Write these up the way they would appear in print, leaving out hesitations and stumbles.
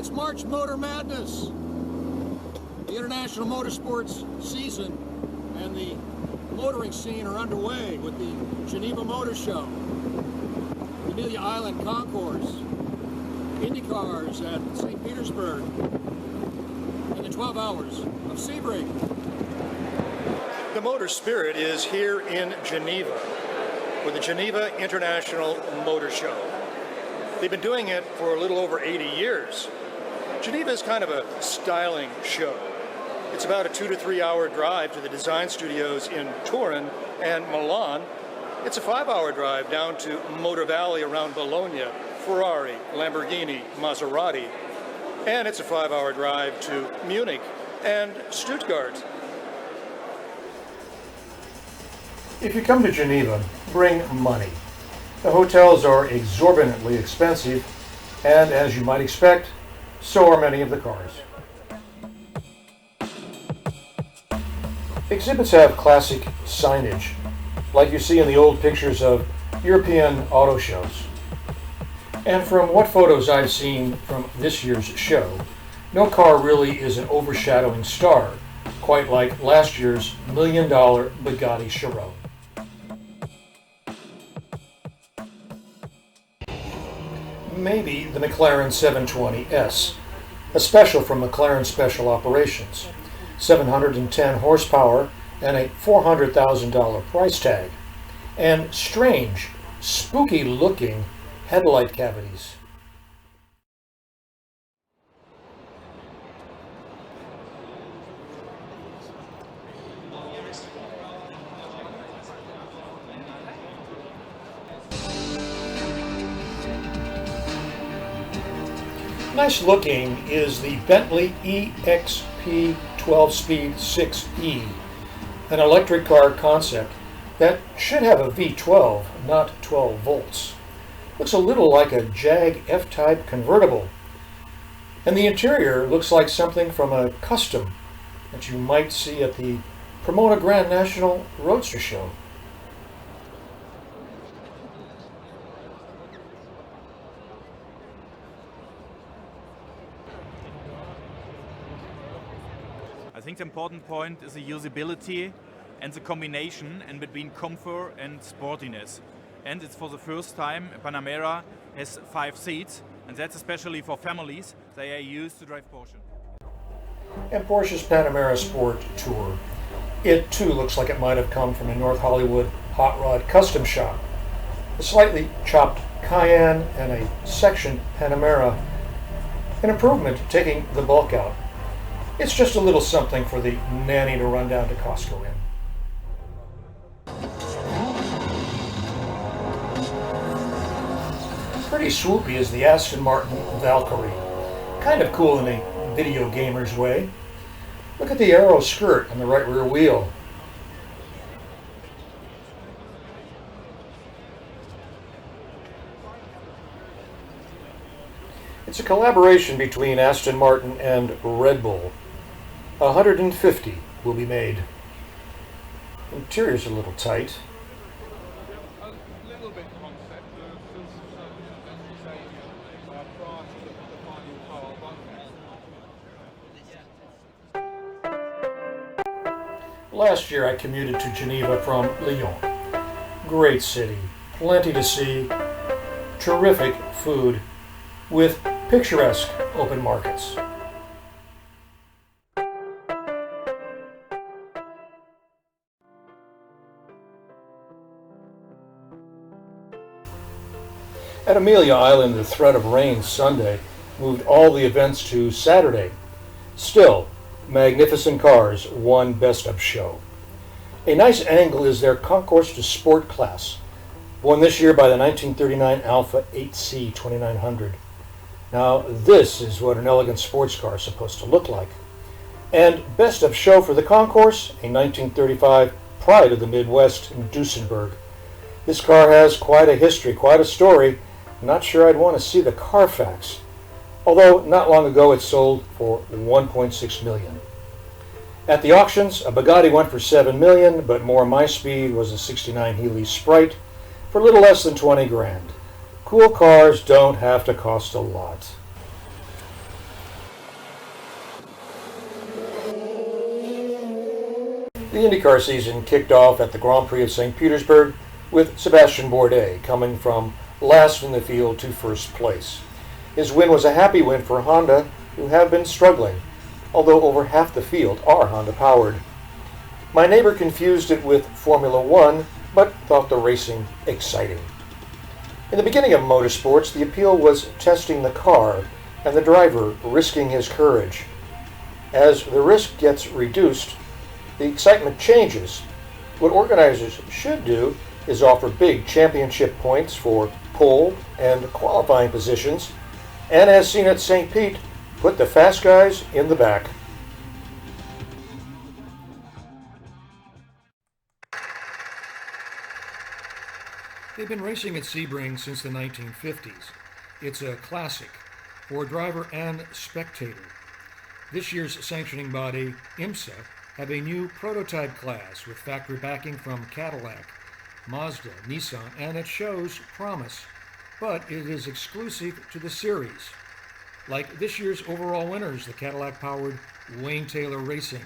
It's March Motor Madness. The international motorsports season and the motoring scene are underway with the Geneva Motor Show, the Amelia Island Concours, IndyCars at St. Petersburg, and the 12 hours of Sebring. The motorspirit is here in Geneva with the Geneva International Motor Show. They've been doing it for a little over 80 years. Geneva is kind of a styling show. It's about a 2 to 3 hour drive to the design studios in Turin and Milan. It's a 5-hour drive down to Motor Valley around Bologna, Ferrari, Lamborghini, Maserati. And it's a 5-hour drive to Munich and Stuttgart. If you come to Geneva, bring money. The hotels are exorbitantly expensive, and as you might expect, so are many of the cars. Exhibits have classic signage, like you see in the old pictures of European auto shows. And from what photos I've seen from this year's show, no car really is an overshadowing star, quite like last year's $1 million Bugatti Chiron. Maybe the McLaren 720S, a special from McLaren Special Operations, 710 horsepower and a $400,000 price tag, and strange, spooky-looking headlight cavities. Nice looking is the Bentley EXP 12-speed 6E, an electric car concept that should have a V12, not 12 volts. Looks a little like a Jag F-Type convertible. And the interior looks like something from a custom that you might see at the Pomona Grand National Roadster Show. I think the important point is the usability and the combination in between comfort and sportiness. And it's for the first time Panamera has 5 seats, and that's especially for families. They are used to drive Porsche. And Porsche's Panamera Sport Tour. It too looks like it might have come from a North Hollywood hot rod custom shop. A slightly chopped Cayenne and a sectioned Panamera. An improvement taking the bulk out. It's just a little something for the nanny to run down to Costco in. Pretty swoopy is the Aston Martin Valkyrie. Kind of cool in a video gamer's way. Look at the aero skirt on the right rear wheel. It's a collaboration between Aston Martin and Red Bull. 150 will be made. Interior's a little tight. A little bit concept, prior to the final car. Last year I commuted to Geneva from Lyon. Great city, plenty to see, terrific food, with picturesque open markets. At Amelia Island, the threat of rain Sunday moved all the events to Saturday. Still, magnificent cars won Best of Show. A nice angle is their Concours de Sport class, won this year by the 1939 Alfa 8C 2900. Now, this is what an elegant sports car is supposed to look like. And Best of Show for the Concours, a 1935 Pride of the Midwest in Duesenberg. This car has quite a history, quite a story. Not sure I'd want to see the Carfax, although not long ago it sold for $1.6 million. At the auctions, a Bugatti went for $7 million, but more my speed was a '69 Healey Sprite for a little less than 20 grand. Cool cars don't have to cost a lot. The IndyCar season kicked off at the Grand Prix of St. Petersburg with Sebastian Bourdais coming from last in the field to first place. His win was a happy win for Honda, who have been struggling, although over half the field are Honda-powered. My neighbor confused it with Formula One, but thought the racing exciting. In the beginning of motorsports, the appeal was testing the car and the driver risking his courage. As the risk gets reduced, the excitement changes. What organizers should do is offer big championship points for pole and qualifying positions, and as seen at St. Pete, put the fast guys in the back. They've been racing at Sebring since the 1950s. It's a classic for driver and spectator. This year's sanctioning body, IMSA, have a new prototype class with factory backing from Cadillac, Mazda, Nissan, and it shows promise, but it is exclusive to the series. Like this year's overall winners, the Cadillac-powered Wayne Taylor Racing.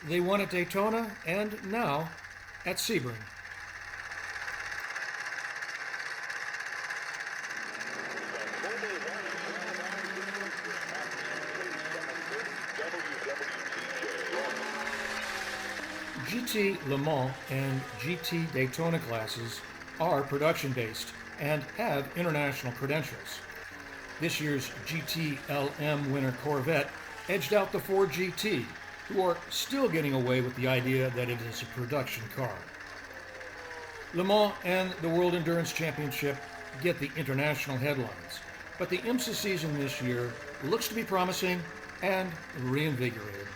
They won at Daytona and now at Sebring. GT Le Mans and GT Daytona classes are production-based and have international credentials. This year's GT LM winner Corvette edged out the Ford GT, who are still getting away with the idea that it is a production car. Le Mans and the World Endurance Championship get the international headlines, but the IMSA season this year looks to be promising and reinvigorated.